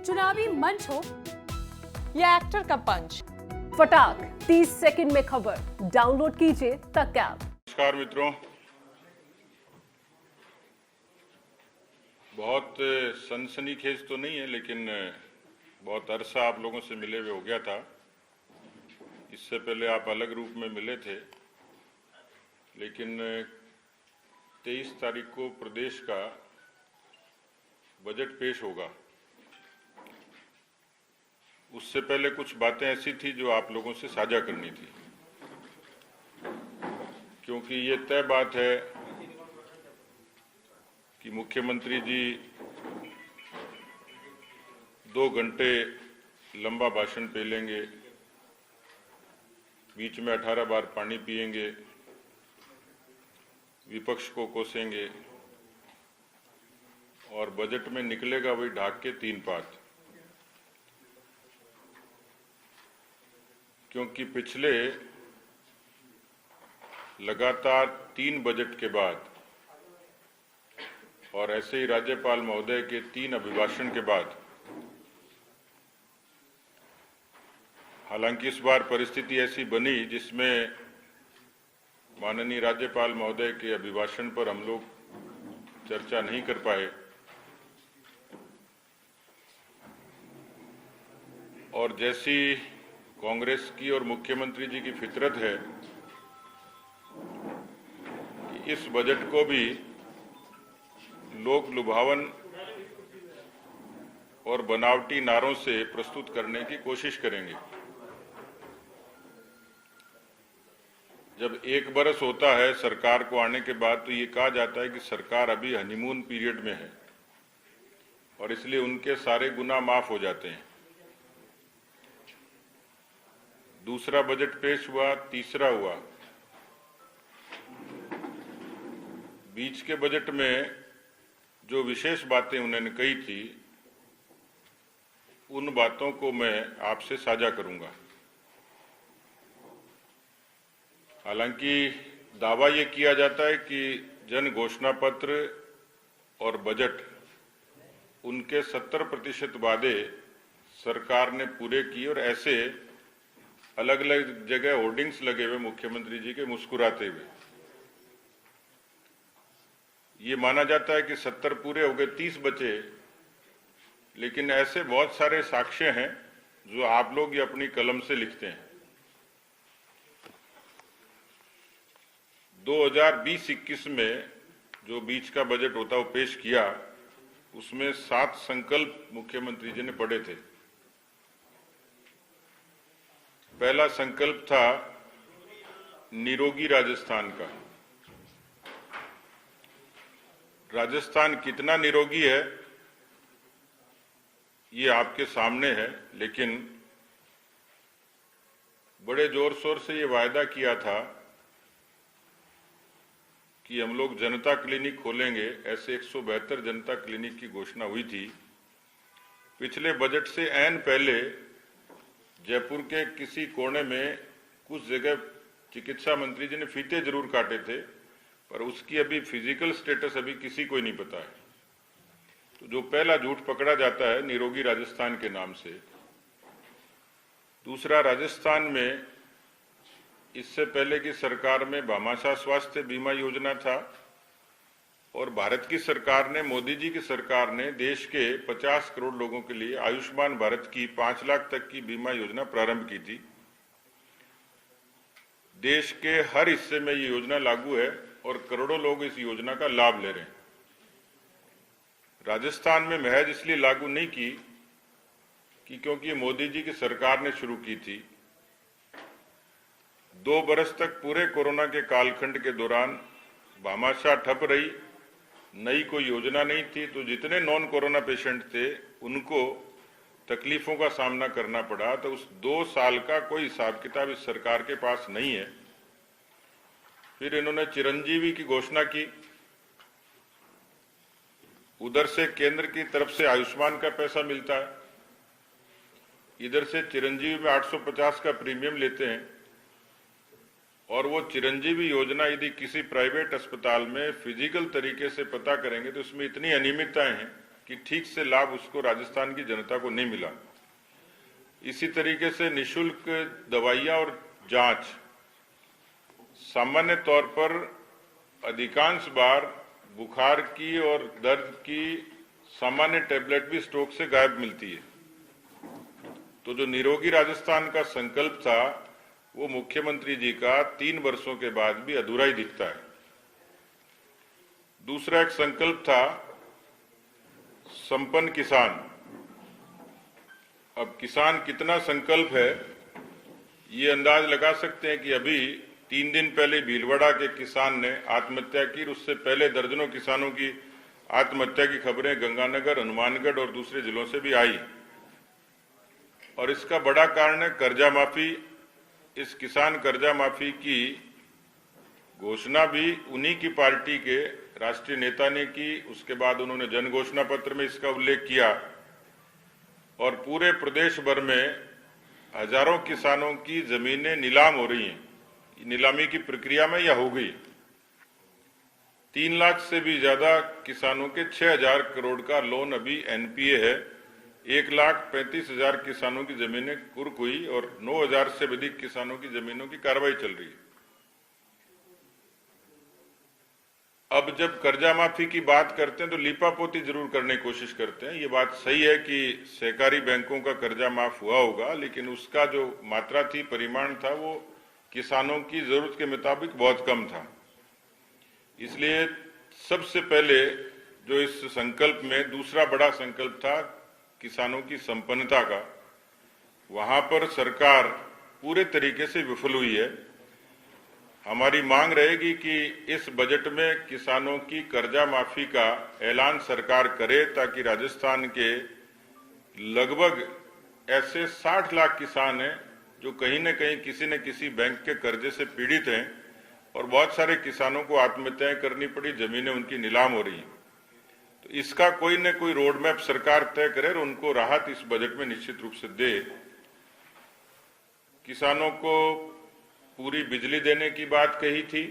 चुनावी मंच हो या एक्टर का पंच, फटाक 30 सेकंड में खबर डाउनलोड कीजिए तक ऐप। नमस्कार मित्रों, बहुत सनसनीखेज तो नहीं है, लेकिन बहुत अरसा आप लोगों से मिले हुए हो गया था। इससे पहले आप अलग रूप में मिले थे, लेकिन 23 तारीख को प्रदेश का बजट पेश होगा। उससे पहले कुछ बातें ऐसी थी जो आप लोगों से साझा करनी थी, क्योंकि ये तय बात है कि मुख्यमंत्री जी 2 घंटे लंबा भाषण पेलेंगे, बीच में 18 बार पानी पिएंगे, विपक्ष को कोसेंगे और बजट में निकलेगा वही ढाक के 3 पात। क्योंकि पिछले लगातार 3 बजट के बाद और ऐसे ही राज्यपाल महोदय के 3 अभिभाषण के बाद, हालांकि इस बार परिस्थिति ऐसी बनी जिसमें माननीय राज्यपाल महोदय के अभिभाषण पर हम लोग चर्चा नहीं कर पाए, और जैसी कांग्रेस की और मुख्यमंत्री जी की फितरत है कि इस बजट को भी लोक लुभावन और बनावटी नारों से प्रस्तुत करने की कोशिश करेंगे। जब 1 बरस होता है सरकार को आने के बाद, तो ये कहा जाता है कि सरकार अभी हनीमून पीरियड में है और इसलिए उनके सारे गुनाह माफ हो जाते हैं। दूसरा बजट पेश हुआ, तीसरा हुआ। बीच के बजट में जो विशेष बातें उन्होंने कही थी, उन बातों को मैं आपसे साझा करूंगा। हालांकि दावा ये किया जाता है कि जन घोषणा पत्र और बजट, उनके 70% वादे सरकार ने पूरे किए और ऐसे अलग अलग जगह होर्डिंग्स लगे हुए मुख्यमंत्री जी के मुस्कुराते हुए। ये माना जाता है कि 70 पूरे हो गए, 30 बचे, लेकिन ऐसे बहुत सारे साक्ष्य हैं जो आप लोग ये अपनी कलम से लिखते हैं। 2020-21 में जो बीच का बजट होता वो पेश किया, उसमें 7 संकल्प मुख्यमंत्री जी ने पढ़े थे। पहला संकल्प था निरोगी राजस्थान का। राजस्थान कितना निरोगी है ये आपके सामने है, लेकिन बड़े जोर शोर से ये वायदा किया था कि हम लोग जनता क्लिनिक खोलेंगे। ऐसे 172 जनता क्लिनिक की घोषणा हुई थी। पिछले बजट से ऐन पहले जयपुर के किसी कोने में कुछ जगह चिकित्सा मंत्री जी ने फीते जरूर काटे थे, पर उसकी अभी फिजिकल स्टेटस अभी किसी को ही नहीं पता है। तो जो पहला झूठ पकड़ा जाता है निरोगी राजस्थान के नाम से। दूसरा, राजस्थान में इससे पहले की सरकार में भामाशाह स्वास्थ्य बीमा योजना था और भारत की सरकार ने, मोदी जी की सरकार ने देश के 50 करोड़ लोगों के लिए आयुष्मान भारत की 5 लाख तक की बीमा योजना प्रारंभ की थी। देश के हर हिस्से में ये योजना लागू है और करोड़ों लोग इस योजना का लाभ ले रहे हैं। राजस्थान में महज इसलिए लागू नहीं की कि क्योंकि मोदी जी की सरकार ने शुरू की थी। 2 बरस तक पूरे कोरोना के कालखंड के दौरान भामाशाह ठप रही, नई कोई योजना नहीं थी, तो जितने नॉन कोरोना पेशेंट थे उनको तकलीफों का सामना करना पड़ा। तो उस 2 साल का कोई हिसाब किताब इस सरकार के पास नहीं है। फिर इन्होंने चिरंजीवी की घोषणा की। उधर से केंद्र की तरफ से आयुष्मान का पैसा मिलता है, इधर से चिरंजीवी में 850 का प्रीमियम लेते हैं, और वो चिरंजीवी योजना यदि किसी प्राइवेट अस्पताल में फिजिकल तरीके से पता करेंगे तो इसमें इतनी अनियमितताएं हैं कि ठीक से लाभ उसको राजस्थान की जनता को नहीं मिला। इसी तरीके से निशुल्क दवाइयां और जांच, सामान्य तौर पर अधिकांश बार बुखार की और दर्द की सामान्य टैबलेट भी स्टॉक से गायब मिलती है। तो जो निरोगी राजस्थान का संकल्प था वो मुख्यमंत्री जी का 3 वर्षों के बाद भी अधूरा ही दिखता है। दूसरा एक संकल्प था संपन्न किसान। अब किसान कितना संकल्प है ये अंदाज लगा सकते हैं कि अभी 3 दिन पहले भीलवाड़ा के किसान ने आत्महत्या की। उससे पहले दर्जनों किसानों की आत्महत्या की खबरें गंगानगर, हनुमानगढ़ और दूसरे जिलों से भी आई। और इसका बड़ा कारण है कर्जा माफी। इस किसान कर्जा माफी की घोषणा भी उन्हीं की पार्टी के राष्ट्रीय नेता ने की। उसके बाद उन्होंने जन घोषणा पत्र में इसका उल्लेख किया और पूरे प्रदेश भर में हजारों किसानों की जमीनें नीलाम हो रही हैं। नीलामी की प्रक्रिया में यह हो गई। 3 लाख से भी ज्यादा किसानों के 6,000 करोड़ का लोन अभी एनपीए है। 1,35,000 किसानों की जमीनें कुर्क हुई और 9,000 से अधिक किसानों की जमीनों की कार्रवाई चल रही है। अब जब कर्जा माफी की बात करते हैं तो लीपापोती जरूर करने की कोशिश करते हैं। ये बात सही है कि सहकारी बैंकों का कर्जा माफ हुआ होगा, लेकिन उसका जो मात्रा थी, परिमाण था, वो किसानों की जरूरत के मुताबिक बहुत कम था। इसलिए सबसे पहले जो इस संकल्प में दूसरा बड़ा संकल्प था किसानों की संपन्नता का, वहां पर सरकार पूरे तरीके से विफल हुई है। हमारी मांग रहेगी कि इस बजट में किसानों की कर्जा माफी का ऐलान सरकार करे ताकि राजस्थान के लगभग ऐसे 60 लाख किसान हैं जो कहीं न कहीं किसी न किसी बैंक के कर्जे से पीड़ित हैं और बहुत सारे किसानों को आत्महत्याएं करनी पड़ी, जमीनें उनकी नीलाम हो रही हैं। तो इसका कोई न कोई रोड मैप सरकार तय करे और उनको राहत इस बजट में निश्चित रूप से दे। किसानों को पूरी बिजली देने की बात कही थी,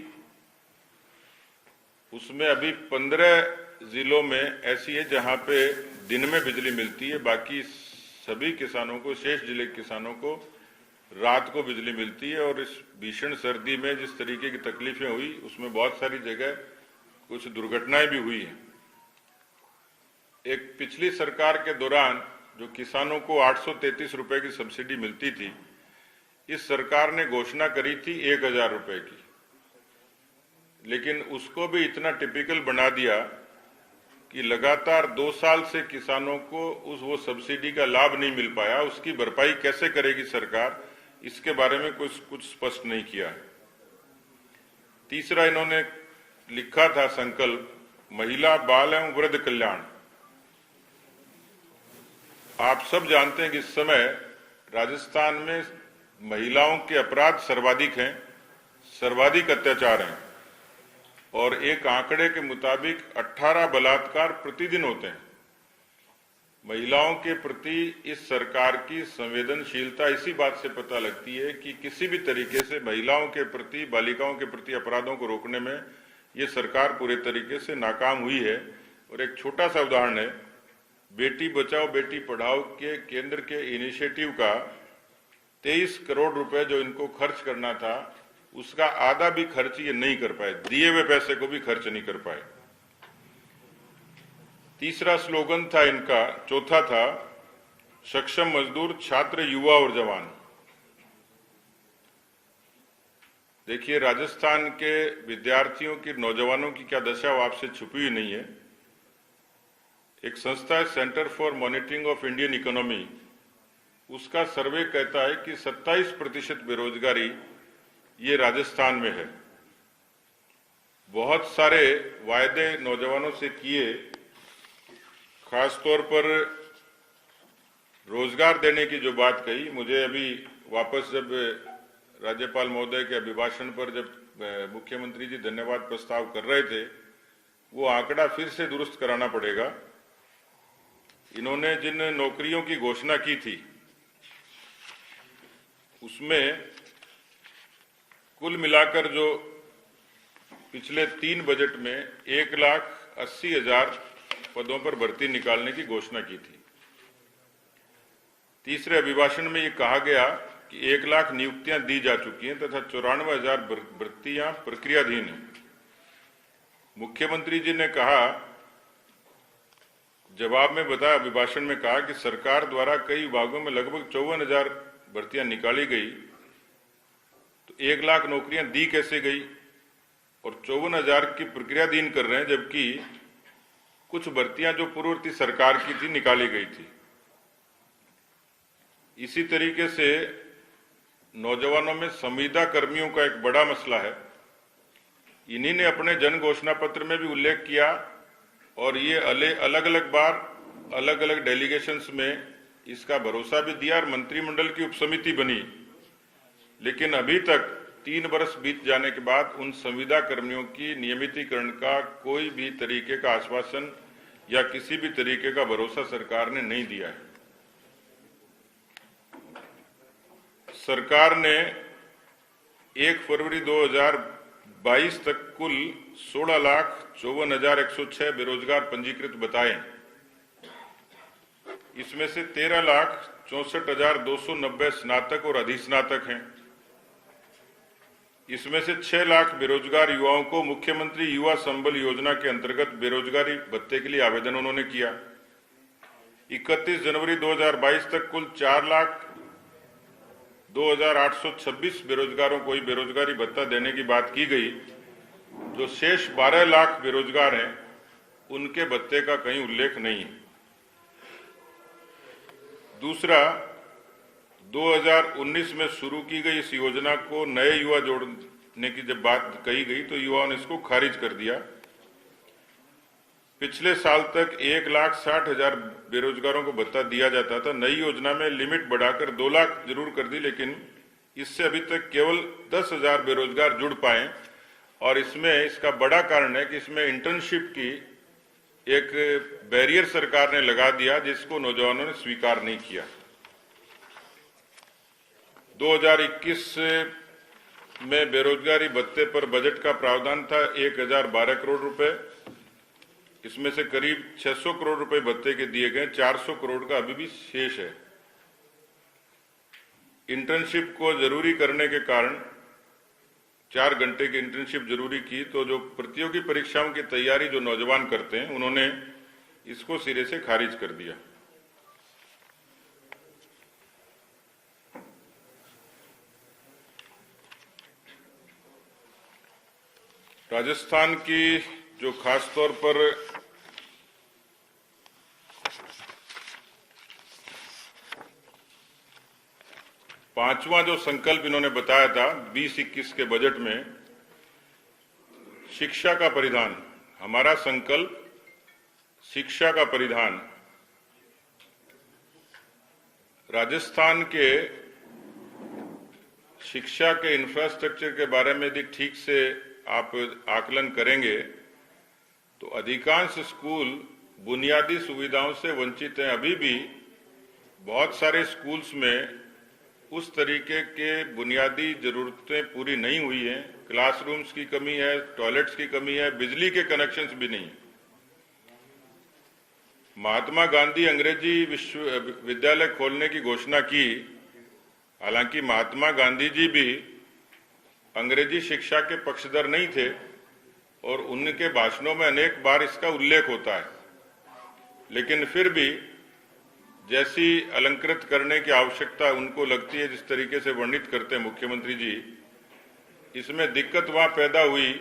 उसमें अभी 15 जिलों में ऐसी है जहां पे दिन में बिजली मिलती है, बाकी सभी किसानों को, शेष जिले के किसानों को रात को बिजली मिलती है। और इस भीषण सर्दी में जिस तरीके की तकलीफें हुई उसमें बहुत सारी जगह कुछ दुर्घटनाएं भी हुई हैं। एक पिछली सरकार के दौरान जो किसानों को 833 रुपए की सब्सिडी मिलती थी, इस सरकार ने घोषणा करी थी 1,000 रुपए की, लेकिन उसको भी इतना टिपिकल बना दिया कि लगातार 2 साल से किसानों को वो सब्सिडी का लाभ नहीं मिल पाया। उसकी भरपाई कैसे करेगी सरकार, इसके बारे में कुछ स्पष्ट नहीं किया है। तीसरा इन्होंने लिखा था संकल्प महिला, बाल एवं वृद्ध कल्याण। आप सब जानते हैं कि इस समय राजस्थान में महिलाओं के अपराध सर्वाधिक हैं, सर्वाधिक अत्याचार हैं और एक आंकड़े के मुताबिक 18 बलात्कार प्रतिदिन होते हैं। महिलाओं के प्रति इस सरकार की संवेदनशीलता इसी बात से पता लगती है कि किसी भी तरीके से महिलाओं के प्रति, बालिकाओं के प्रति अपराधों को रोकने में ये सरकार पूरे तरीके से नाकाम हुई है। और एक छोटा सा उदाहरण है, बेटी बचाओ बेटी पढ़ाओ के केंद्र के इनिशिएटिव का 23 करोड़ रुपए जो इनको खर्च करना था, उसका आधा भी खर्च ये नहीं कर पाए, दिए हुए पैसे को भी खर्च नहीं कर पाए। तीसरा स्लोगन था इनका, चौथा था सक्षम मजदूर, छात्र, युवा और जवान। देखिए, राजस्थान के विद्यार्थियों की, नौजवानों की क्या दशा वो आपसे छुपी हुई नहीं है। एक संस्था है centre for monitoring of Indian economy, उसका सर्वे कहता है कि 27% बेरोजगारी ये राजस्थान में है। बहुत सारे वायदे नौजवानों से किए, खासतौर पर रोजगार देने की जो बात कही, मुझे अभी वापस जब राज्यपाल महोदय के अभिभाषण पर जब मुख्यमंत्री जी धन्यवाद प्रस्ताव कर रहे थे, वो आंकड़ा फिर से दुरुस्त कराना पड़ेगा। इन्होंने जिन नौकरियों की घोषणा की थी उसमें कुल मिलाकर जो पिछले 3 बजट में 1,80,000 पदों पर भर्ती निकालने की घोषणा की थी। तीसरे अभिभाषण में ये कहा गया कि 1 लाख नियुक्तियां दी जा चुकी हैं तथा 94,000 भर्तियां प्रक्रियाधीन हैं। मुख्यमंत्री जी ने कहा, जवाब में बताया, अभिभाषण में कहा कि सरकार द्वारा कई विभागों में लगभग 54,000 भर्तियां निकाली गई, तो 1 लाख नौकरियां दी कैसे गई और 54,000 की प्रक्रियाधीन कर रहे हैं, जबकि कुछ भर्तियां जो पूर्ववर्ती सरकार की थी निकाली गई थी। इसी तरीके से नौजवानों में संविदा कर्मियों का एक बड़ा मसला है। इन्हीं ने अपने जन घोषणा पत्र में भी उल्लेख किया और ये अलग अलग बार अलग अलग डेलीगेशंस में इसका भरोसा भी दिया और मंत्रिमंडल की उपसमिति बनी, लेकिन अभी तक 3 वर्ष बीत जाने के बाद उन संविदा कर्मियों की नियमितीकरण का कोई भी तरीके का आश्वासन या किसी भी तरीके का भरोसा सरकार ने नहीं दिया है। सरकार ने 1 फरवरी 2022 तक कुल 16,54,106 बेरोजगार पंजीकृत बताए। इसमें से 13,64,290 स्नातक और अधिस्नातक हैं। इसमें से 6 लाख बेरोजगार युवाओं को मुख्यमंत्री युवा संबल योजना के अंतर्गत बेरोजगारी भत्ते के लिए आवेदन उन्होंने किया। 31 जनवरी 2022 तक कुल 4,02,826 बेरोजगारों को ही बेरोजगारी भत्ता देने की बात की गई। जो शेष 12 लाख बेरोजगार हैं, उनके भत्ते का कहीं उल्लेख नहीं है। दूसरा, 2019 में शुरू की गई इस योजना को नए युवा जोड़ने की जब बात कही गई तो युवाओं ने इसको खारिज कर दिया। पिछले साल तक 1,60,000 बेरोजगारों को भत्ता दिया जाता था। नई योजना में लिमिट बढ़ाकर 2 लाख जरूर कर दी, लेकिन इससे अभी तक केवल 10,000 बेरोजगार जुड़ पाए और इसमें इसका बड़ा कारण है कि इसमें इंटर्नशिप की एक बैरियर सरकार ने लगा दिया, जिसको नौजवानों ने स्वीकार नहीं किया। 2021 में बेरोजगारी भत्ते पर बजट का प्रावधान था 1,012 करोड़ रुपए। इसमें से करीब 600 करोड़ रुपए भत्ते के दिए गए, 400 करोड़ का अभी भी शेष है। इंटर्नशिप को जरूरी करने के कारण 4 घंटे की इंटर्नशिप जरूरी की, तो जो प्रतियोगी परीक्षाओं की तैयारी जो नौजवान करते हैं, उन्होंने इसको सिरे से खारिज कर दिया। राजस्थान की जो खास तौर पर पांचवा जो संकल्प इन्होंने बताया था 2021 के बजट में, शिक्षा का परिधान, हमारा संकल्प शिक्षा का परिधान। राजस्थान के शिक्षा के इंफ्रास्ट्रक्चर के बारे में यदि ठीक से आप आकलन करेंगे तो अधिकांश स्कूल बुनियादी सुविधाओं से वंचित हैं। अभी भी बहुत सारे स्कूल्स में उस तरीके के बुनियादी जरूरतें पूरी नहीं हुई हैं। क्लासरूम्स की कमी है, टॉयलेट्स की कमी है, बिजली के कनेक्शंस भी नहीं है। महात्मा गांधी अंग्रेजी विश्वविद्यालय खोलने की घोषणा की, हालांकि महात्मा गांधी जी भी अंग्रेजी शिक्षा के पक्षधर नहीं थे और उनके भाषणों में अनेक बार इसका उल्लेख होता है, लेकिन फिर भी जैसी अलंकृत करने की आवश्यकता उनको लगती है, जिस तरीके से वर्णित करते हैं मुख्यमंत्री जी, इसमें दिक्कत वहां पैदा हुई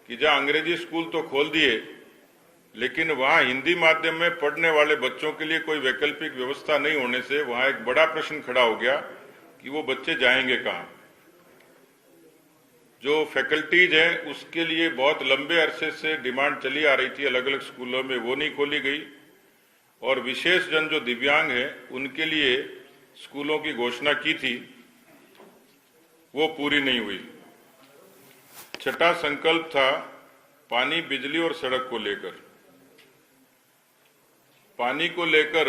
कि जहां अंग्रेजी स्कूल तो खोल दिए, लेकिन वहां हिंदी माध्यम में पढ़ने वाले बच्चों के लिए कोई वैकल्पिक व्यवस्था नहीं होने से वहां एक बड़ा प्रश्न खड़ा हो गया कि वो बच्चे जाएंगे कहां। जो फैकल्टीज है उसके लिए बहुत लंबे अरसे से डिमांड चली आ रही थी अलग अलग स्कूलों में, वो नहीं खोली गई। और विशेष जन जो दिव्यांग है उनके लिए स्कूलों की घोषणा की थी, वो पूरी नहीं हुई। छठा संकल्प था पानी, बिजली और सड़क को लेकर। पानी को लेकर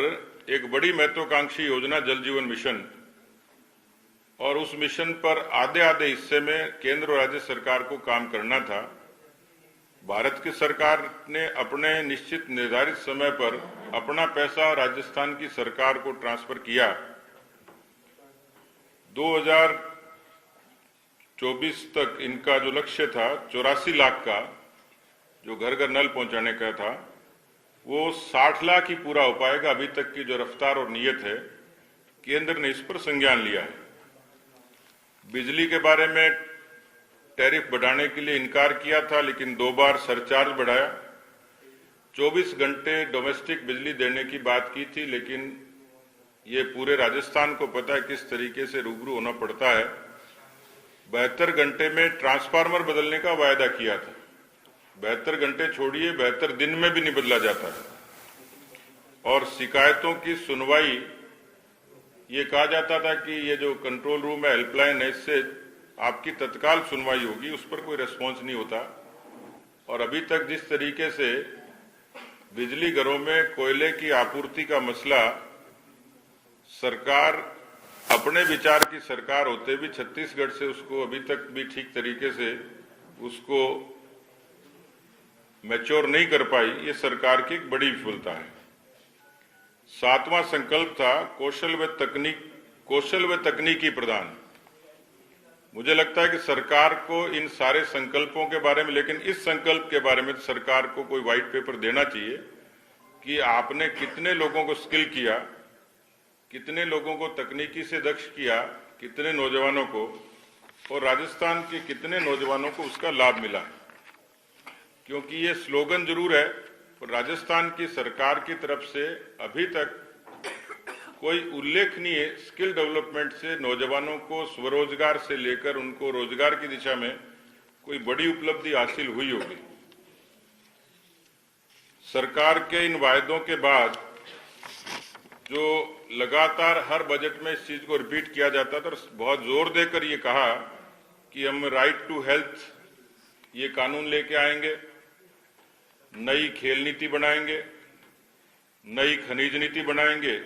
एक बड़ी महत्वाकांक्षी योजना जल जीवन मिशन, और उस मिशन पर आधे हिस्से में केंद्र और राज्य सरकार को काम करना था। भारत की सरकार ने अपने निश्चित निर्धारित समय पर अपना पैसा राजस्थान की सरकार को ट्रांसफर किया। 2024 तक इनका जो लक्ष्य था 84 लाख का, जो घर घर नल पहुंचाने का था, वो 60 लाख ही पूरा हो पाएगा। अभी तक की जो रफ्तार और नीयत है, केंद्र ने इस पर संज्ञान लिया है। बिजली के बारे में टैरिफ बढ़ाने के लिए इनकार किया था, लेकिन 2 बार सरचार्ज बढ़ाया। 24 घंटे डोमेस्टिक बिजली देने की बात की थी, लेकिन ये पूरे राजस्थान को पता है किस तरीके से रूबरू होना पड़ता है। 72 घंटे में ट्रांसफार्मर बदलने का वायदा किया था। 72 घंटे छोड़िए, 72 दिन में भी नहीं बदला जाता है। और शिकायतों की सुनवाई, ये कहा जाता था कि ये जो कंट्रोल रूम है, हेल्पलाइन है, इससे आपकी तत्काल सुनवाई होगी, उस पर कोई रेस्पॉन्स नहीं होता। और अभी तक जिस तरीके से बिजली घरों में कोयले की आपूर्ति का मसला, सरकार अपने विचार की सरकार होते भी छत्तीसगढ़ से उसको अभी तक भी ठीक तरीके से उसको मैच्योर नहीं कर पाई, ये सरकार की एक बड़ी विफलता है। 7वां संकल्प था कौशल व तकनीकी प्रदान। मुझे लगता है कि सरकार को इन सारे संकल्पों के बारे में, लेकिन इस संकल्प के बारे में सरकार को कोई व्हाइट पेपर देना चाहिए कि आपने कितने लोगों को स्किल किया, कितने लोगों को तकनीकी से दक्ष किया, कितने नौजवानों को, और राजस्थान के कितने नौजवानों को उसका लाभ मिला है। क्योंकि ये स्लोगन जरूर है, पर राजस्थान की सरकार की तरफ से अभी तक कोई उल्लेखनीय स्किल डेवलपमेंट से नौजवानों को स्वरोजगार से लेकर उनको रोजगार की दिशा में कोई बड़ी उपलब्धि हासिल हुई होगी। सरकार के इन वायदों के बाद जो लगातार हर बजट में इस चीज को रिपीट किया जाता था, बहुत जोर देकर ये कहा कि हम राइट टू हेल्थ ये कानून लेके आएंगे, नई खेल नीति बनाएंगे, नई खनिज नीति बनाएंगे,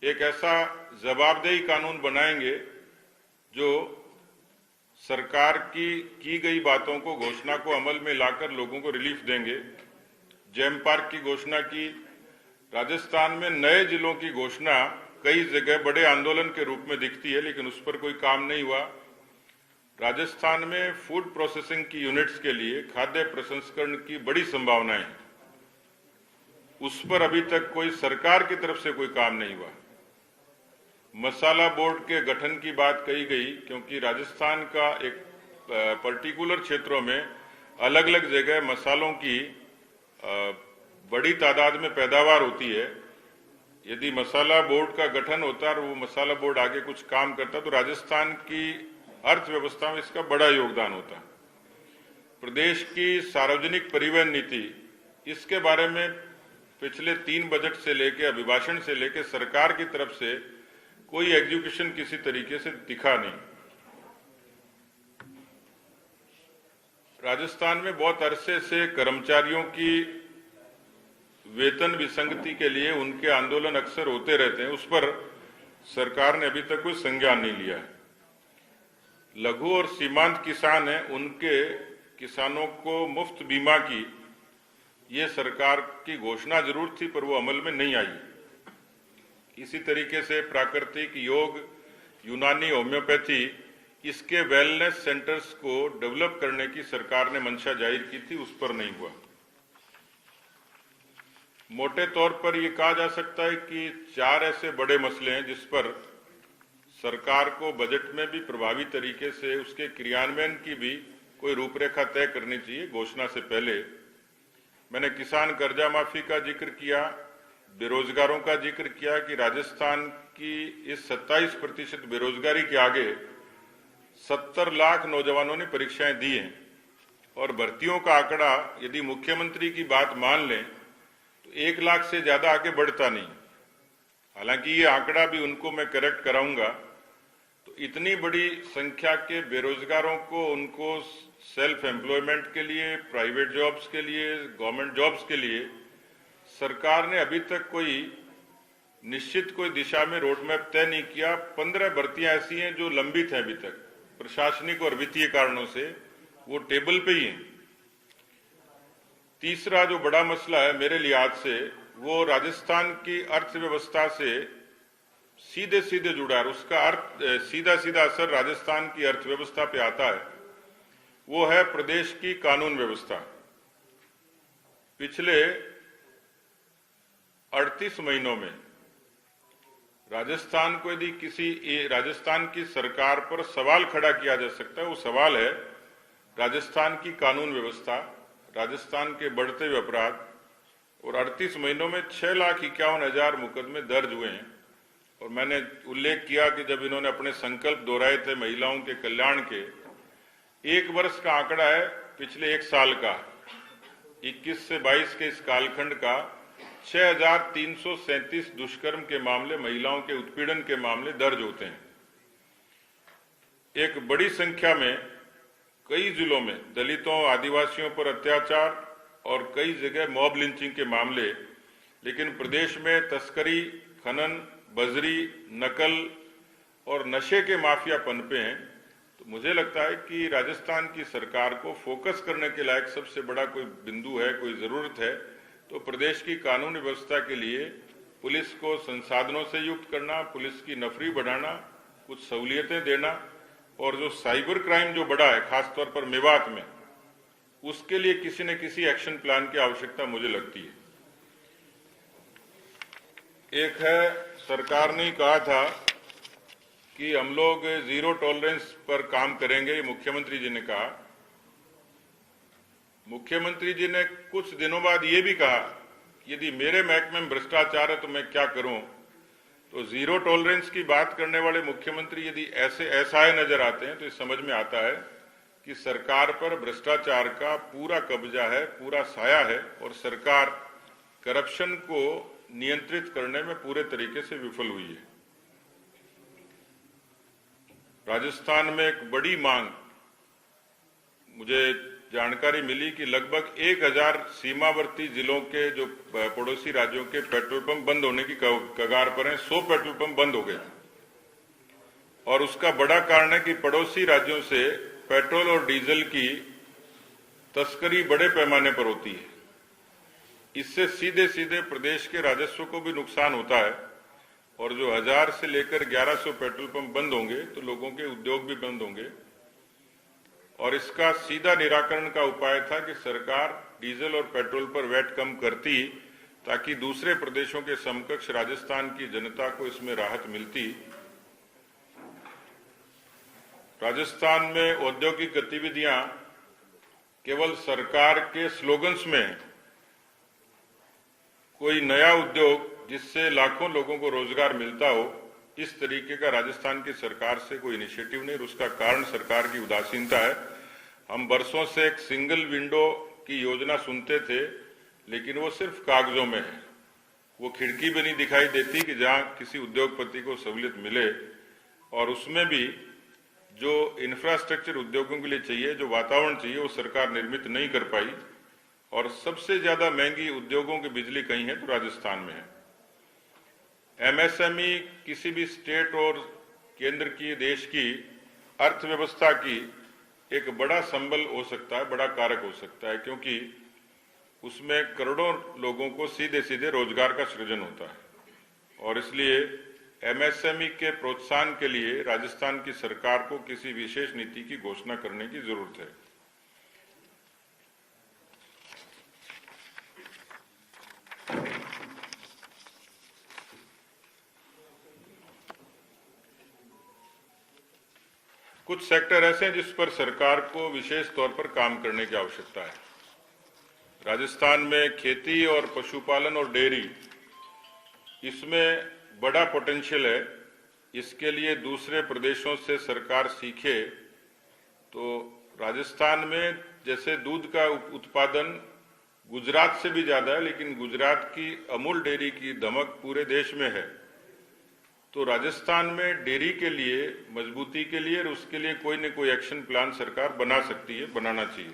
एक ऐसा जवाबदेही कानून बनाएंगे जो सरकार की गई बातों को, घोषणा को अमल में लाकर लोगों को रिलीफ देंगे। जेम पार्क की घोषणा की, राजस्थान में नए जिलों की घोषणा कई जगह बड़े आंदोलन के रूप में दिखती है, लेकिन उस पर कोई काम नहीं हुआ। राजस्थान में फूड प्रोसेसिंग की यूनिट्स के लिए खाद्य प्रसंस्करण की बड़ी संभावनाएं हैं, उस पर अभी तक कोई सरकार की तरफ से कोई काम नहीं हुआ। मसाला बोर्ड के गठन की बात कही गई, क्योंकि राजस्थान का एक पर्टिकुलर क्षेत्रों में अलग अलग जगह मसालों की बड़ी तादाद में पैदावार होती है। यदि मसाला बोर्ड का गठन होता और वो मसाला बोर्ड आगे कुछ काम करता तो राजस्थान की अर्थव्यवस्था में इसका बड़ा योगदान होता। प्रदेश की सार्वजनिक परिवहन नीति, इसके बारे में पिछले 3 बजट से लेके, अभिभाषण से लेके सरकार की तरफ से कोई एग्जीक्यूशन किसी तरीके से दिखा नहीं। राजस्थान में बहुत अरसे से कर्मचारियों की वेतन विसंगति के लिए उनके आंदोलन अक्सर होते रहते हैं, उस पर सरकार ने अभी तक कोई संज्ञान नहीं लिया है। लघु और सीमांत किसान हैं, उनके किसानों को मुफ्त बीमा की ये सरकार की घोषणा जरूर थी, पर वो अमल में नहीं आई। इसी तरीके से प्राकृतिक योग, यूनानी होम्योपैथी, इसके वेलनेस सेंटर्स को डेवलप करने की सरकार ने मंशा जाहिर की थी, उस पर नहीं हुआ। मोटे तौर पर यह कहा जा सकता है कि 4 ऐसे बड़े मसले हैं जिस पर सरकार को बजट में भी प्रभावी तरीके से उसके क्रियान्वयन की भी कोई रूपरेखा तय करनी चाहिए घोषणा से पहले। मैंने किसान कर्जा माफी का जिक्र किया, बेरोजगारों का जिक्र किया कि राजस्थान की इस 27% बेरोजगारी के आगे 70 लाख नौजवानों ने परीक्षाएं दी हैं, और भर्तियों का आंकड़ा यदि मुख्यमंत्री की बात मान लें तो 1 लाख से ज्यादा आगे बढ़ता नहीं। हालांकि ये आंकड़ा भी उनको मैं करेक्ट कराऊंगा। तो इतनी बड़ी संख्या के बेरोजगारों को, उनको सेल्फ एम्प्लॉयमेंट के लिए, प्राइवेट जॉब्स के लिए, गवर्नमेंट जॉब्स के लिए सरकार ने अभी तक कोई निश्चित कोई दिशा में रोड मैप तय नहीं किया। 15 भर्तियां ऐसी हैं जो लंबित हैं अभी तक, प्रशासनिक और वित्तीय कारणों से वो टेबल पे ही हैं। तीसरा जो बड़ा मसला है मेरे लिहाज से, वो राजस्थान की अर्थव्यवस्था से सीधे सीधे जुड़ा है, उसका सीधा सीधा असर राजस्थान की अर्थव्यवस्था पे आता है, वो है प्रदेश की कानून व्यवस्था। पिछले 38 महीनों में राजस्थान को यदि राजस्थान की सरकार पर सवाल खड़ा किया जा सकता है, वो सवाल है राजस्थान की कानून व्यवस्था, राजस्थान के बढ़ते हुए अपराध। और 38 महीनों में 6,51,000 मुकदमे दर्ज हुए हैं। और मैंने उल्लेख किया कि जब इन्होंने अपने संकल्प दोहराए थे महिलाओं के कल्याण के, 1 वर्ष का आंकड़ा है पिछले 1 साल का, 21 से 22 के इस कालखंड का 6,337 दुष्कर्म के मामले, महिलाओं के उत्पीड़न के मामले दर्ज होते हैं। एक बड़ी संख्या में कई जिलों में दलितों, आदिवासियों पर अत्याचार और कई जगह मॉब लिंचिंग के मामले। लेकिन प्रदेश में तस्करी, खनन, बजरी, नकल और नशे के माफिया पनपे हैं। तो मुझे लगता है कि राजस्थान की सरकार को फोकस करने के लायक सबसे बड़ा कोई बिंदु है, कोई जरूरत है, तो प्रदेश की कानून व्यवस्था के लिए पुलिस को संसाधनों से युक्त करना, पुलिस की नफरी बढ़ाना, कुछ सहूलियतें देना, और जो साइबर क्राइम जो बढ़ा है खासतौर पर मेवात में, उसके लिए किसी न किसी एक्शन प्लान की आवश्यकता मुझे लगती है। एक है, सरकार ने कहा था कि हम लोग जीरो टॉलरेंस पर काम करेंगे, ये मुख्यमंत्री जी ने कहा। मुख्यमंत्री जी ने कुछ दिनों बाद ये भी कहा कि यदि मेरे महकमे में भ्रष्टाचार है तो मैं क्या करूं। तो जीरो टॉलरेंस की बात करने वाले मुख्यमंत्री यदि ऐसे असहाय नजर आते हैं तो इस समझ में आता है कि सरकार पर भ्रष्टाचार का पूरा कब्जा है, पूरा साया है, और सरकार करप्शन को नियंत्रित करने में पूरे तरीके से विफल हुई है। राजस्थान में एक बड़ी मांग, मुझे जानकारी मिली कि लगभग 1,000 सीमावर्ती जिलों के जो पड़ोसी राज्यों के पेट्रोल पंप बंद होने की कगार पर हैं। 100 पेट्रोल पंप बंद हो गए और उसका बड़ा कारण है कि पड़ोसी राज्यों से पेट्रोल और डीजल की तस्करी बड़े पैमाने पर होती है। इससे सीधे सीधे प्रदेश के राजस्व को भी नुकसान होता है, और जो 1000 से लेकर 1100 पेट्रोल पंप बंद होंगे तो लोगों के उद्योग भी बंद होंगे। और इसका सीधा निराकरण का उपाय था कि सरकार डीजल और पेट्रोल पर वैट कम करती, ताकि दूसरे प्रदेशों के समकक्ष राजस्थान की जनता को इसमें राहत मिलती। राजस्थान में औद्योगिक गतिविधियां केवल सरकार के स्लोगन्स में है। कोई नया उद्योग जिससे लाखों लोगों को रोजगार मिलता हो, इस तरीके का राजस्थान की सरकार से कोई इनिशिएटिव नहीं। उसका कारण सरकार की उदासीनता है। हम बरसों से एक सिंगल विंडो की योजना सुनते थे, लेकिन वो सिर्फ कागजों में है। वो खिड़की भी नहीं दिखाई देती कि जहां किसी उद्योगपति को सहूलियत मिले। और उसमें भी जो इंफ्रास्ट्रक्चर उद्योगों के लिए चाहिए, जो वातावरण चाहिए, वो सरकार निर्मित नहीं कर पाई। और सबसे ज्यादा महंगी उद्योगों की बिजली कहीं है तो राजस्थान में है। एमएसएमई किसी भी स्टेट और केंद्र की, देश की अर्थव्यवस्था की एक बड़ा संबल हो सकता है, बड़ा कारक हो सकता है, क्योंकि उसमें करोड़ों लोगों को सीधे सीधे रोजगार का सृजन होता है। और इसलिए एमएसएमई के प्रोत्साहन के लिए राजस्थान की सरकार को किसी विशेष नीति की घोषणा करने की जरूरत है। कुछ सेक्टर ऐसे हैं जिस पर सरकार को विशेष तौर पर काम करने की आवश्यकता है। राजस्थान में खेती और पशुपालन और डेयरी, इसमें बड़ा पोटेंशियल है। इसके लिए दूसरे प्रदेशों से सरकार सीखे। तो राजस्थान में जैसे दूध का उत्पादन गुजरात से भी ज्यादा है, लेकिन गुजरात की अमूल डेयरी की धमक पूरे देश में है। तो राजस्थान में डेयरी के लिए मजबूती के लिए और उसके लिए कोई न कोई एक्शन प्लान सरकार बना सकती है, बनाना चाहिए।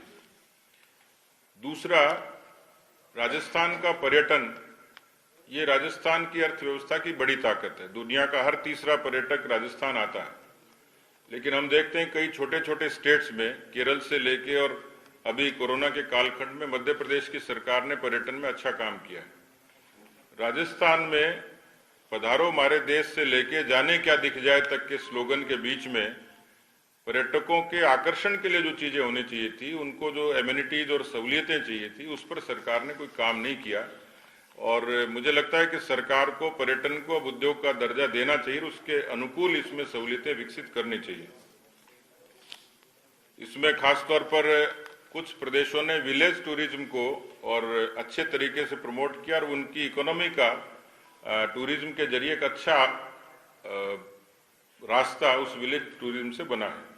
दूसरा, राजस्थान का पर्यटन, ये राजस्थान की अर्थव्यवस्था की बड़ी ताकत है। दुनिया का हर तीसरा पर्यटक राजस्थान आता है। लेकिन हम देखते हैं कई छोटे छोटे स्टेट्स में, केरल से लेके और अभी कोरोना के कालखंड में मध्य प्रदेश की सरकार ने पर्यटन में अच्छा काम किया है। राजस्थान में पधारो हमारे देश से लेके जाने क्या दिख जाए तक के स्लोगन के बीच में पर्यटकों के आकर्षण के लिए जो चीजें होनी चाहिए थी, उनको जो एमिनिटीज और सहूलियतें चाहिए थी, उस पर सरकार ने कोई काम नहीं किया। और मुझे लगता है कि सरकार को पर्यटन को अब उद्योग का दर्जा देना चाहिए, उसके अनुकूल इसमें सहूलियतें विकसित करनी चाहिए। इसमें खासतौर पर कुछ प्रदेशों ने विलेज टूरिज्म को और अच्छे तरीके से प्रमोट किया और उनकी इकोनॉमी का टूरिज्म के जरिए एक अच्छा रास्ता उस विलेज टूरिज्म से बना है।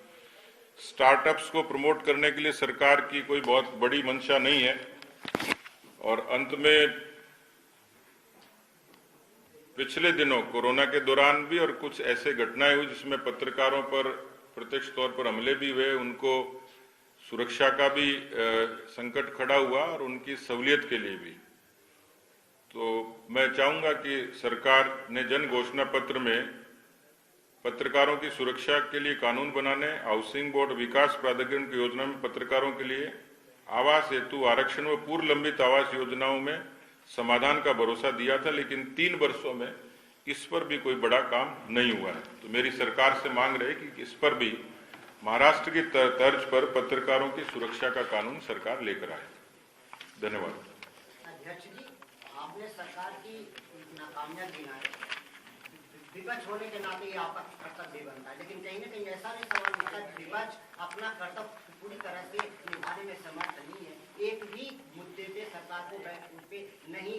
स्टार्टअप्स को प्रमोट करने के लिए सरकार की कोई बहुत बड़ी मंशा नहीं है। और अंत में पिछले दिनों कोरोना के दौरान भी और कुछ ऐसे घटनाएं हुई जिसमें पत्रकारों पर प्रत्यक्ष तौर पर हमले भी हुए, उनको सुरक्षा का भी संकट खड़ा हुआ और उनकी सहूलियत के लिए भी। तो मैं चाहूंगा कि सरकार ने जन घोषणा पत्र में पत्रकारों की सुरक्षा के लिए कानून बनाने, हाउसिंग बोर्ड विकास प्राधिकरण की योजना में पत्रकारों के लिए आवास हेतु आरक्षण व पूर्व लंबित आवास योजनाओं में समाधान का भरोसा दिया था, लेकिन 3 वर्षों में इस पर भी कोई बड़ा काम नहीं हुआ है। तो मेरी सरकार से मांग रही कि इस पर भी महाराष्ट्र की तर्ज पर पत्रकारों की सुरक्षा का कानून सरकार लेकर आए। धन्यवाद। अध्यक्ष जी, आपने सरकार की नाकामयाब गिना है, विपक्ष होने के नाते ये आपका कर्तव्य बनता है, लेकिन कहीं न कहीं ऐसा भी सवाल उठता है विपक्ष अपना कर्तव्य पूरी तरह से निभाने में समर्थ नहीं है। एक भी मुद्दे पे सरकार को बैठ पे नहीं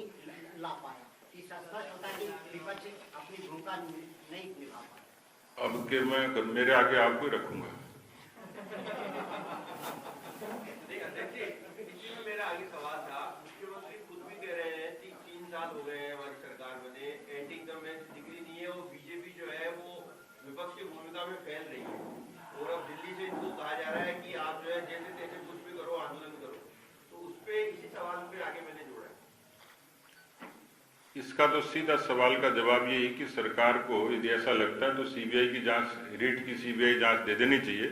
ला पाया। इस स्पष्ट होता है कि विपक्ष अपनी भूमिका नहीं निभा पाया। अब के मैं मेरे आगे आपको ही रखूंगा। मेरा आगे सवाल था, मुख्यमंत्री खुद भी कह रहे हैं कि 3 साल हो गए हैं हमारी सरकार बने, एंटी इनकम्बेंसी दिख रही नहीं है और बीजेपी जो है वो विपक्ष की भूमिका में फैल रही है। और अब दिल्ली से इनको कहा जा रहा है कि आप जो है जैसे तैसे कुछ भी करो, आंदोलन करो। तो उस पे इसी सवाल पे आगे मैंने जोड़ा है। इसका तो सीधा सवाल का जवाब यही कि सरकार को यदि ऐसा लगता है तो सीबीआई की जांच, रीट की सीबीआई जांच दे देनी चाहिए।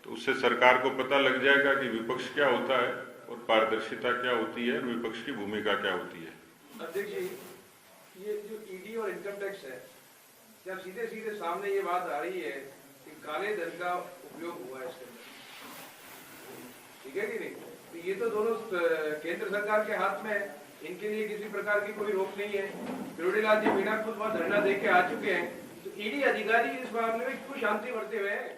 तो उससे सरकार को पता लग जाएगा कि विपक्ष क्या होता है और पारदर्शिता क्या होती है और विपक्ष की भूमिका क्या होती है। अध्यक्ष जी, ये जो ईडी और इनकम टैक्स है, जब सीधे सीधे सामने ये बात आ रही है कि काले धन का उपयोग हुआ है इसके अंदर, ठीक है कि नहीं? तो ये तो दोनों केंद्र सरकार के हाथ में है, इनके लिए किसी प्रकार की कोई रोक नहीं है। किरोड़ीलाल जी मीणा खुद वहां धरना दे के आ चुके हैं, तो ईडी अधिकारी इस मामले में क्यों शांति बरते हुए हैं?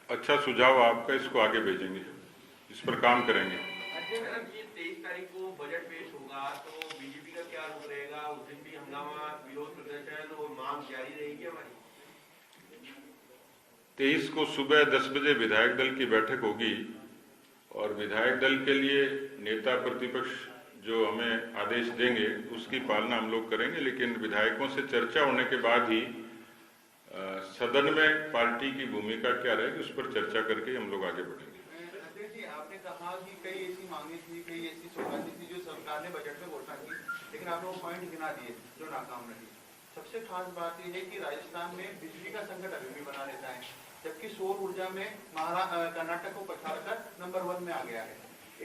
अच्छा सुझाव आपका, इसको आगे भेजेंगे, इस पर काम करेंगे। अध्यक्ष जी, 23 तारीख को बजट पेश होगा तो बीजेपी का क्या रुख रहेगा? उस दिन भी हंगामा, विरोध प्रदर्शन और मांग जारी रहेगी हमारी? 23 को सुबह 10 बजे विधायक दल की बैठक होगी और विधायक दल के लिए नेता प्रतिपक्ष जो हमें आदेश देंगे उसकी पालना हम लोग करेंगे, लेकिन विधायकों से चर्चा होने के बाद ही सदन में पार्टी की भूमिका क्या रहेगी उस पर चर्चा करके हम लोग आगे बढ़ेंगे। अध्यक्ष जी, आपने कहा कि कई ऐसी मांगे थी, कई ऐसी सौगातें थी जो सरकार ने बजट में घोषणा की, लेकिन आपने वो पॉइंट गिना दिए जो नाकाम रही। सबसे खास बात यह है कि राजस्थान में बिजली का संकट अभी भी बना रहता है, जबकि सौर ऊर्जा में कर्नाटक को पछाड़कर नंबर 1 में आ गया है।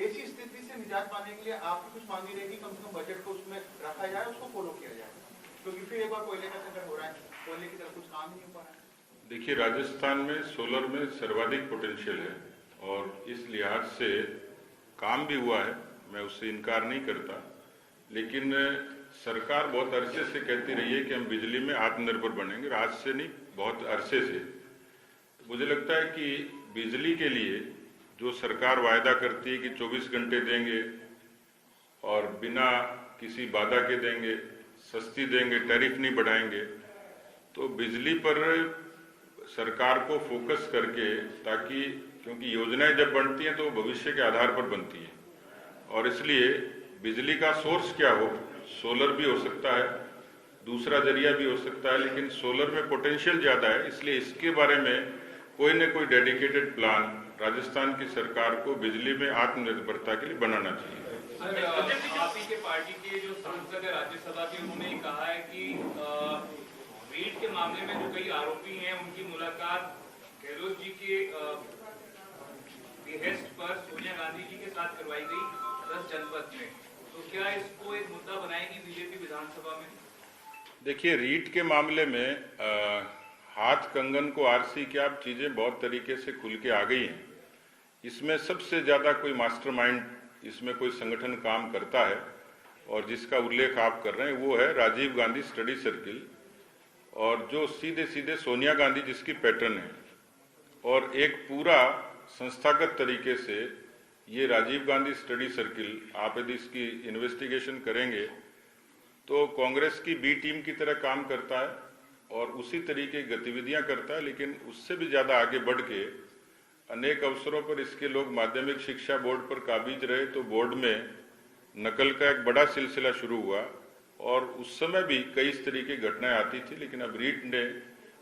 ऐसी स्थिति से निजात पाने के लिए आपकी कुछ मांगी रहेगी, कम से कम बजट को उसमें रखा जाए, उसको फॉलो किया जाए, क्योंकि फिर एक बार कोयले का संकट हो रहा है, कोयले की तरफ कुछ काम ही नहीं हो पा रहा है। देखिए, राजस्थान में सोलर में सर्वाधिक पोटेंशियल है और इस लिहाज से काम भी हुआ है, मैं उससे इनकार नहीं करता, लेकिन सरकार बहुत अरसे से कहती रही है कि हम बिजली में आत्मनिर्भर बनेंगे, आज से नहीं बहुत अरसे से। तो मुझे लगता है कि बिजली के लिए जो सरकार वायदा करती है कि 24 घंटे देंगे और बिना किसी बाधा के देंगे, सस्ती देंगे, टैरिफ नहीं बढ़ाएंगे, तो बिजली पर सरकार को फोकस करके, ताकि क्योंकि योजनाएं जब बनती हैं तो भविष्य के आधार पर बनती हैं और इसलिए बिजली का सोर्स क्या हो, सोलर भी हो सकता है, दूसरा जरिया भी हो सकता है, लेकिन सोलर में पोटेंशियल ज्यादा है, इसलिए इसके बारे में कोई न कोई डेडिकेटेड प्लान राजस्थान की सरकार को बिजली में आत्मनिर्भरता के लिए बनाना चाहिए। आप ही के पार्टी के जो सांसद है राज्यसभा के, उन्होंने कहा है कि रीट के मामले में जो कई आरोपी हैं उनकी मुलाकात गहलोत जी के गेस्ट पर सोनिया गांधी जी के साथ करवाई गई 10 जनपद में, तो क्या इसको एक मुद्दा बनाएगी बीजेपी विधानसभा में? देखिए, रीट के मामले में हाथ कंगन को आरसी क्या चीजें बहुत तरीके से खुल के आ गई हैं। इसमें सबसे ज्यादा कोई मास्टरमाइंड, इसमें कोई संगठन काम करता है और जिसका उल्लेख आप कर रहे हैं वो है राजीव गांधी स्टडी सर्किल, और जो सीधे सीधे सोनिया गांधी जिसकी पैटर्न है, और एक पूरा संस्थागत तरीके से ये राजीव गांधी स्टडी सर्किल, आप यदि इसकी इन्वेस्टिगेशन करेंगे तो कांग्रेस की बी टीम की तरह काम करता है और उसी तरीके की गतिविधियां करता है, लेकिन उससे भी ज्यादा आगे बढ़ के अनेक अवसरों पर इसके लोग माध्यमिक शिक्षा बोर्ड पर काबिज रहे तो बोर्ड में नकल का एक बड़ा सिलसिला शुरू हुआ और उस समय भी कई इस तरीके की घटनाएं आती थी, लेकिन अब रीट ने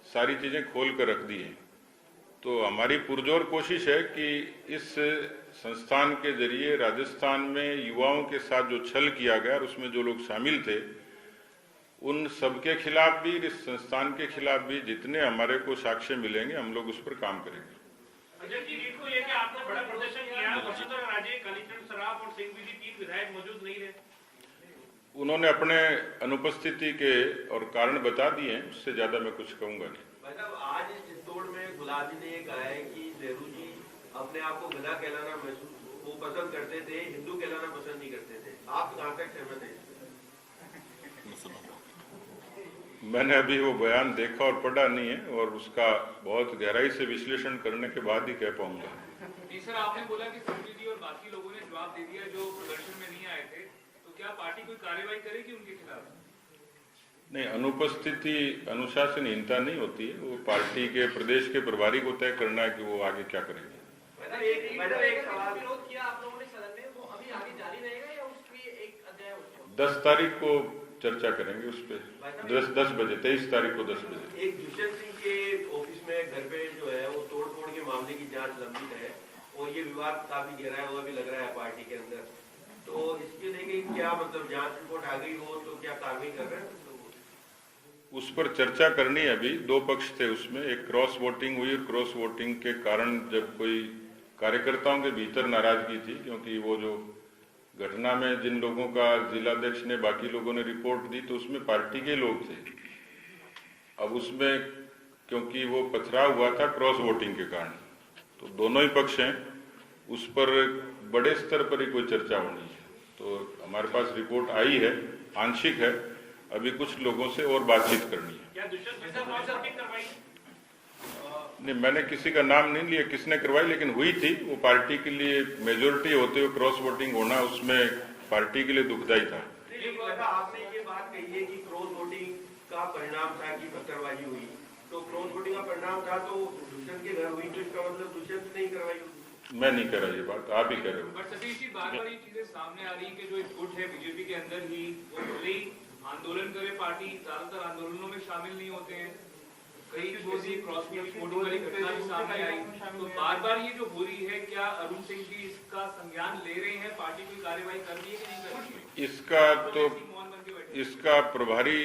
सारी चीजें खोल कर रख दी हैं। तो हमारी पुरजोर कोशिश है कि इस संस्थान के जरिए राजस्थान में युवाओं के साथ जो छल किया गया और उसमें जो लोग शामिल थे उन सबके खिलाफ भी, इस संस्थान के खिलाफ भी जितने हमारे को साक्ष्य मिलेंगे हम लोग उस पर काम करेंगे। अजय जी, रीट को लेकर आपने बड़ा प्रदर्शन किया, वसुंधरा राजे, कालीचरण सराफ और सिंह जी 3 विधायक मौजूद नहीं रहे। उन्होंने अपने अनुपस्थिति के और कारण बता दिए हैं, उससे ज्यादा मैं कुछ कहूंगा नहीं। भाई साहब, आज इस चित्तौड़ में गुलाब जी ने ये कहा है कि नेहरू जी अपने आप को गधा कहलाना वो पसंद करते थे, हिंदू कहलाना पसंद नहीं करते थे। आप कहाँ तक सहमत हैं? मैंने अभी वो बयान देखा और पढ़ा नहीं है और उसका बहुत गहराई से विश्लेषण करने के बाद ही कह पाऊंगा। जी सर, आपने बोला कि संजय जी और बाकी लोगों ने जवाब दे दिया जो प्रदर्शन में नहीं आए थे, तो क्या पार्टी कोई कार्रवाई करेगी उनके खिलाफ? नहीं, अनुपस्थिति अनुशासनहीनता नहीं होती है, वो पार्टी के प्रदेश के प्रभारी को तय करना है कि वो आगे क्या करेंगे। एक सवाल, विरोध किया आप लोगों ने सदन में, वो अभी आगे जारी रहेगा या उसकी एक अध्याय? 10 तारीख को चर्चा करेंगे उस पर, 10 बजे, 23 तारीख को 10 बजे। एक दुष्यंत सिंह के ऑफिस में घर पे जो है वो तोड़-फोड़ के मामले की जांच लंबित है और ये विवाद काफी गहरा हुआ भी लग रहा है पार्टी के अंदर, तो इसके लेके क्या मतलब जांच रिपोर्ट आ गई हो तो क्या कार्रवाई कर रहे हैं? उस पर चर्चा करनी है। अभी 2 पक्ष थे उसमें, एक क्रॉस वोटिंग हुई और क्रॉस वोटिंग के कारण जब कोई कार्यकर्ताओं के भीतर नाराजगी थी, क्योंकि वो जो घटना में जिन लोगों का जिलाध्यक्ष ने बाकी लोगों ने रिपोर्ट दी तो उसमें पार्टी के लोग थे। अब उसमें क्योंकि वो पथराव हुआ था क्रॉस वोटिंग के कारण, तो दोनों ही पक्ष हैं, उस पर बड़े स्तर पर ही कोई चर्चा होनी है। तो हमारे पास रिपोर्ट आई है, आंशिक है, अभी कुछ लोगों से और बातचीत करनी है। क्या दुष्यंत सिंह करवाई? नहीं, मैंने किसी का नाम नहीं लिया किसने करवाई, लेकिन हुई थी। वो पार्टी के लिए मेजोरिटी होते हुए क्रॉस वोटिंग होना उसमें पार्टी के लिए दुखदायी था। आपने ये बात कही है कि क्रॉस वोटिंग का परिणाम था कि पत्थरबाजी हुई, तो क्रॉस वोटिंग का परिणाम था तो दुष्यंत के घर हुई, तो इसका मतलब दुष्यंत नहीं करवाई? मैं नहीं कह रहा ये बात, आप ही कह रहे हो। बट सतीश जी, बार-बार ये चीजें सामने आ रही है कि जो एक गुट है बीजेपी के अंदर ही, वो भले ही आंदोलन करे, पार्टी ज्यादातर आंदोलनों में शामिल नहीं होते हैं, कई क्रॉस वोटिंग वाली घटना भी सामने आई, तो बार-बार ये जो हो रही है, क्या अरुण सिंह जी इसका संज्ञान ले रहे हैं? पार्टी कोई कार्रवाई कर रही है कि नहीं कर रही है? इसका प्रभारी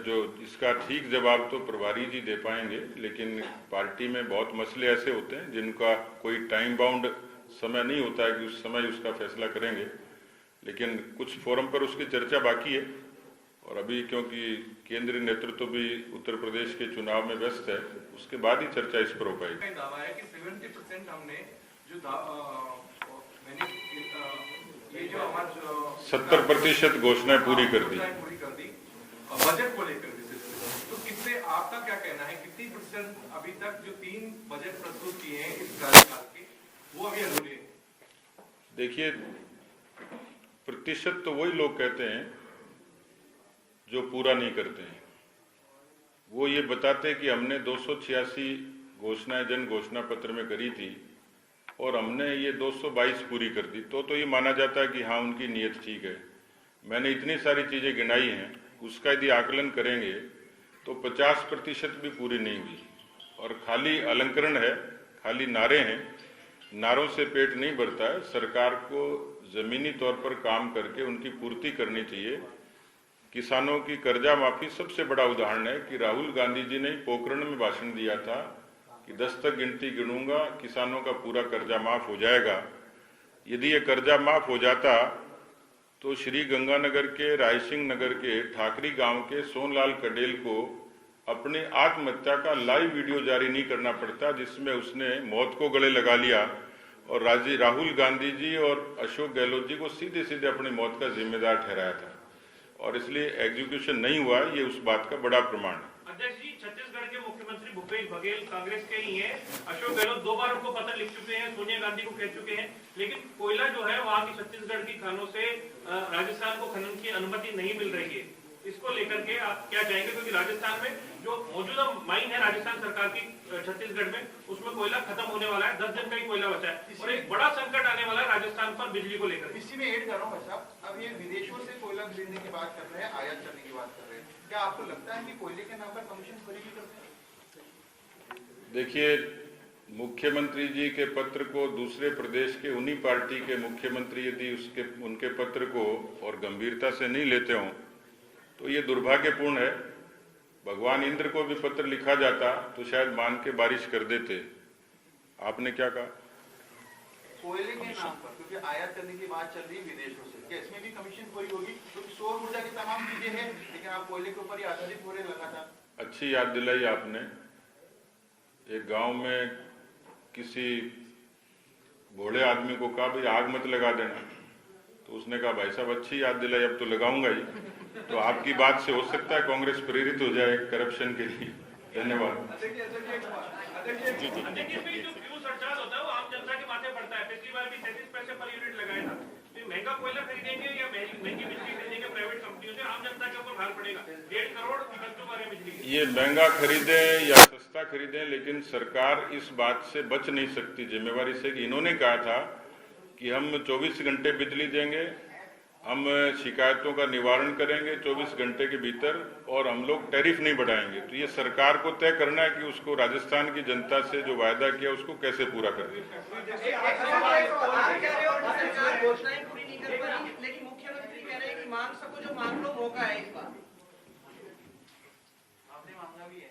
जो इसका ठीक जवाब तो प्रभारी जी दे पाएंगे, लेकिन पार्टी में बहुत मसले ऐसे होते हैं जिनका कोई टाइम बाउंड समय नहीं होता है कि उस समय उसका फैसला करेंगे, लेकिन कुछ फोरम पर उसकी चर्चा बाकी है। और अभी क्योंकि केंद्रीय नेतृत्व भी उत्तर प्रदेश के चुनाव में व्यस्त है, उसके बाद ही चर्चा इस पर हो पाएगी। दावा है कि 70% हमने जो ये जो हमारा 70% घोषणाएं पूरी कर दी बजट को लेकर। तो कितने, आपका क्या कहना है, कितनी % अभी तक जो 3 बजट प्रस्तुत किए हैं इस कार्यकाल के, वो अभी अधूरे हैं? देखिए, प्रतिशत तो वही लोग कहते हैं जो पूरा नहीं करते हैं। वो ये बताते हैं कि हमने 286 घोषणाएं जन घोषणा पत्र में करी थी और हमने ये 222 पूरी कर दी, तो ये माना जाता है कि हाँ उनकी नीयत ठीक है। मैंने इतनी सारी चीजें गिनाई हैं, उसका यदि आकलन करेंगे तो 50% भी पूरी नहीं हुई और खाली अलंकरण है, खाली नारे हैं। नारों से पेट नहीं भरता है, सरकार को जमीनी तौर पर काम करके उनकी पूर्ति करनी चाहिए। किसानों की कर्जा माफी सबसे बड़ा उदाहरण है कि राहुल गांधी जी ने पोखरण में भाषण दिया था कि 10 तक गिनती गिनूंगा, किसानों का पूरा कर्जा माफ हो जाएगा। यदि ये कर्जा माफ हो जाता तो श्री गंगानगर के रायसिंह नगर के ठाकरी गांव के सोनलाल कडेल को अपने आत्महत्या का लाइव वीडियो जारी नहीं करना पड़ता, जिसमें उसने मौत को गले लगा लिया और राहुल गांधी जी और अशोक गहलोत जी को सीधे सीधे अपनी मौत का जिम्मेदार ठहराया था, और इसलिए एग्जीक्यूशन नहीं हुआ। ये उस बात का बड़ा प्रमाण है। अध्यक्ष जी, छत्तीसगढ़ के मुख्यमंत्री भूपेश बघेल कांग्रेस के ही हैं। अशोक गहलोत 2 बार उनको पत्र लिख चुके हैं, सोनिया गांधी को कह चुके हैं, लेकिन कोयला जो है वहाँ की छत्तीसगढ़ की खानों से राजस्थान को खनन की अनुमति नहीं मिल रही है। इसको लेकर के आप क्या चाहेंगे? क्योंकि राजस्थान में जो मौजूदा माइन है राजस्थान सरकार की छत्तीसगढ़ में, उसमें कोयला खत्म होने वाला है, 10 दिन का ही कोयला बचा है और एक बड़ा संकट आने वाला है राजस्थान पर बिजली को लेकर। इसी में ऐड कर रहा हूँ साहब, अब ये विदेशों से कोयला खरीदने की बात कर रहे हैं, आयात करने की बात कर रहे हैं, क्या आपको लगता है कि कोयले के नाम पर कमीशन खरीदी करते हैं? देखिए, मुख्यमंत्री जी के पत्र को दूसरे प्रदेश के उन्हीं पार्टी के मुख्यमंत्री यदि उनके पत्र को और गंभीरता से नहीं लेते हों तो ये दुर्भाग्यपूर्ण है। भगवान इंद्र को भी पत्र लिखा जाता तो शायद मान के बारिश कर देते। आपने क्या कहा? कोयले के नाम पर, क्योंकि आयात करने की बात चल रही है विदेशों से, क्या इसमें भी कमीशन खोरी होगी? क्योंकि सौर ऊर्जा की तमाम चीजें हैं, लेकिन आप कोयले के ऊपर ही आधारित हो रहे लगातार। अच्छी याद दिलाई आपने। एक गांव में किसी भोले आदमी को कहा भाई आग मत लगा देना, तो उसने कहा भाई साहब अच्छी याद दिलाई, अब तो लगाऊंगा ही। तो आपकी बात से हो सकता है कांग्रेस प्रेरित हो जाए करप्शन के लिए। धन्यवाद। पिछली बार भी 33 पैसे पर यूनिट लगाया था। तो महंगा कोयला खरीदेंगे या महंगी बिजली खरीदेंगे प्राइवेट कंपनियों से, आम जनता के ऊपर भार पड़ेगा। 1.5 करोड़ कस्टमर है बिजली। ये महंगा खरीदे या सस्ता खरीदे, लेकिन सरकार इस बात से बच नहीं सकती जिम्मेवारी से कि इन्होंने कहा था कि हम 24 घंटे बिजली देंगे, हम शिकायतों का निवारण करेंगे 24 घंटे के भीतर, और हम लोग टैरिफ नहीं बढ़ाएंगे। तो ये सरकार को तय करना है कि उसको राजस्थान की जनता से जो वायदा किया उसको कैसे पूरा करें। घोषणाएं पूरी नहीं कर पाई, लेकिन मुख्यमंत्री कह रहे हैं कि मांग सको जो मांग लो, मौका है इस बार। आपने मांगा भी है।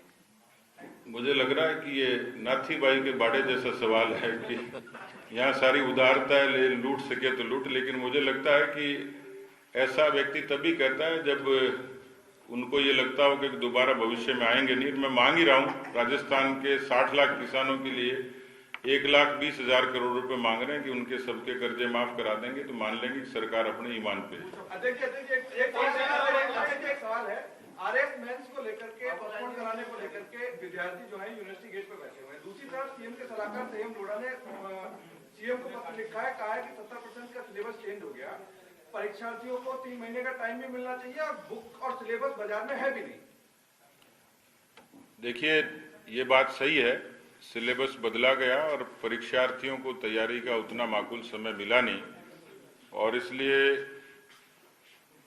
मुझे लग रहा है कि ये नाथी बाई के बाड़े जैसा सवाल है कि यहाँ सारी उदारता है, लूट सके तो लूट, लेकिन मुझे लगता है कि ऐसा व्यक्ति तभी कहता है जब उनको ये लगता हो कि दोबारा भविष्य में आएंगे नहीं। मैं मांग ही रहा हूँ, राजस्थान के 60 लाख किसानों के लिए 1,20,000 करोड़ रुपए मांग रहे हैं कि उनके सबके कर्जे माफ करा देंगे, तो मान लेंगे कि सरकार अपने ईमान पे। एक सवाल है, आरएस मेंस को लेकर के, पोस्टपोन कराने को लेकर के विद्यार्थी जो है यूनिवर्सिटी गेट पर बैठे हुए हैं। दूसरी तरफ सीएम के सलाहकार संयम लोढ़ा ने सीएम को पत्र लिखा है, कहा है कि 70% का सिलेबस चेंज हो गया, परीक्षार्थियों को 3 महीने का टाइम भी मिलना चाहिए और बुक और सिलेबस बाजार में है भी नहीं। देखिए, ये बात सही है, सिलेबस बदला गया और परीक्षार्थियों को तैयारी का उतना माकूल समय मिला नहीं, और इसलिए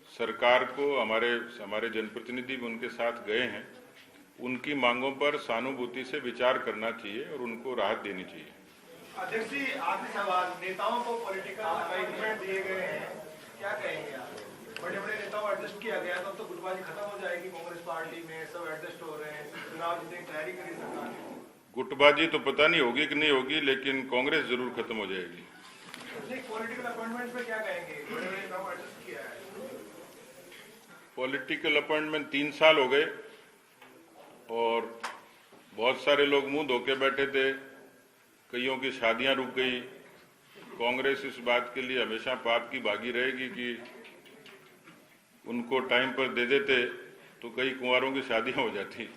सरकार को हमारे जनप्रतिनिधि भी उनके साथ गए हैं। उनकी मांगों पर सहानुभूति से विचार करना चाहिए और उनको राहत देनी चाहिए। अध्यक्ष जी, आखिरी सवाल, नेताओं को पॉलिटिकल अपॉइंटमेंट दिए गए हैं, क्या कहेंगे आप? बड़े बड़े नेताओं एडजस्ट किया गया, तब तो गुटबाजी खत्म हो जाएगी कांग्रेस पार्टी में, सब एडजस्ट हो रहे हैं, चुनाव जीतने की तैयारी करी सरकार ने। गुटबाजी तो पता नहीं होगी कि नहीं होगी, लेकिन कांग्रेस जरूर खत्म हो जाएगी। पॉलिटिकल अपॉइंटमेंट में क्या कहेंगे? बड़े बड़े नेताओं एडजस्ट किया है। पॉलिटिकल अपॉइंटमेंट 3 साल हो गए और बहुत सारे लोग मुंह धोके बैठे थे, कईयों की शादियां रुक गई। कांग्रेस इस बात के लिए हमेशा पाप की भागी रहेगी कि उनको टाइम पर दे देते तो कई कुंवारों की शादियां हो जाती।